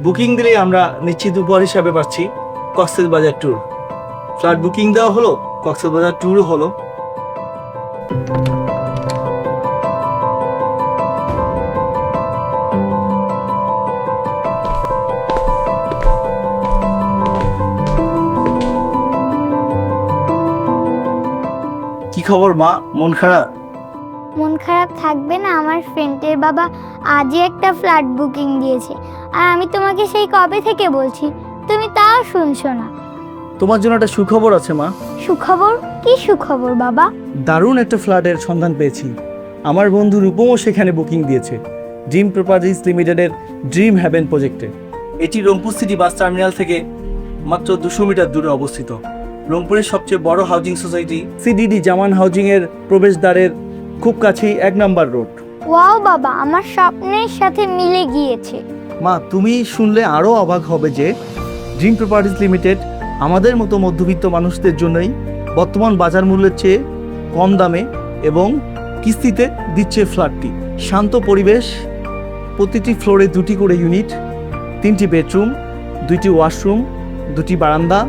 Booking দিলেই আমরা নিশ্চিত উপহার হিসাবে পাচ্ছি কক্সবাজার ট্যুর। ফ্ল্যাট বুকিং দেওয়া হলো, কক্সবাজার ট্যুরও হলো। কি খবর মা, মন খারাপ? মন খারাপ থাকবে না, আমার ফ্রেন্ডের বাবা আজই একটা ফ্ল্যাট বুকিং দিয়েছে, আর আমি তোমাকে সেই কবে থেকে বলছি, তুমি তাও শুনছো না। তোমার জন্য একটা সুখবর আছে মা। সুখবর? কি সুখবর বাবা? দারুণ একটা ফ্ল্যাটের সন্ধান পেয়েছি। আমার বন্ধু রূপমও সেখানে বুকিং দিয়েছে, ড্রিম প্রপার্টিজ লিমিটেডের ড্রিম হ্যাভেন প্রজেক্টে। এটি রংপুর সিটি বাস টার্মিনাল থেকে মাত্র 200 মিটার দূরে অবস্থিত। রংপুরের সবচেয়ে বড় হাউজিং সোসাইটি সিডিডি জামান হাউজিংয়ের প্রবেশদ্বারের খুব কাছেই 1 নম্বর রোড। ওয়াও বাবা, আমার স্বপ্নের সাথে মিলে গিয়েছে। মা, তুমি শুনলে আরও অবাক হবে যে ড্রিম প্রপার্টিজ লিমিটেড আমাদের মতো মধ্যবিত্ত মানুষদের জন্যই বর্তমান বাজার মূল্যের চেয়ে কম দামে এবং কিস্তিতে দিচ্ছে ফ্ল্যাটটি। শান্ত পরিবেশ, প্রতিটি ফ্লোরে 2টি করে ইউনিট, 3টি বেডরুম, 2টি ওয়াশরুম, 2টি বারান্দা,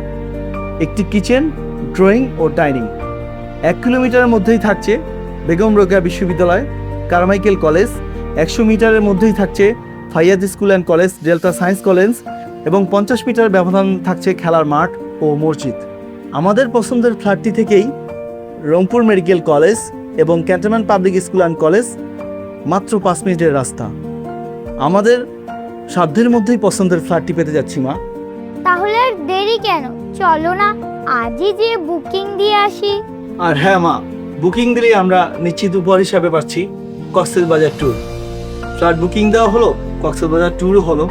একটি কিচেন, ড্রয়িং ও ডাইনিং। 1 কিলোমিটারের মধ্যেই থাকছে বেগম রোকেয়া বিশ্ববিদ্যালয়, কারমাইকেল কলেজ। 100 মিটারের মধ্যেই থাকছে Fayaz school and college, delta science college, এবং 50 মিটার ব্যবধান থাকছে খেলার মাঠ ও মসজিদ। আমাদের পছন্দের ফ্ল্যাটটি থেকেই রংপুর মেডিকেল কলেজ এবং cantonment public school and college মাত্র 5 মিনিটের রাস্তা। আমাদের সাধ্যের মধ্যেই পছন্দের ফ্ল্যাটটি পেতে যাচ্ছি মা। তাহলে আর দেরি কেন, চলো না আজই যে বুকিং দিয়ে আসি। আর হ্যাঁ মা, বুকিং দিলেই আমরা নিশ্চিত উপহার হিসাবে পাচ্ছি কক্সবাজার ট্যুর। ফ্ল্যাট বুকিং দেওয়া হলো, কক্সবাজার ট্যুরও হলো।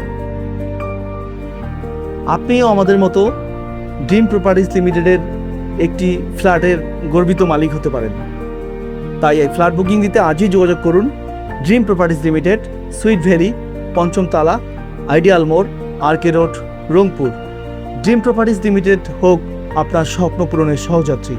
আপনিও আমাদের মতো ড্রিম প্রপার্টিজ লিমিটেডের একটি ফ্ল্যাটের গর্বিত মালিক হতে পারেন। তাই এই ফ্ল্যাট বুকিং দিতে আজই যোগাযোগ করুন। Dream properties limited, sweet valley, 5ম তলা, আইডিয়াল মোড়, RK road, Rangpur. Dream properties limited হোক আপনার স্বপ্ন পূরণের সহযাত্রী।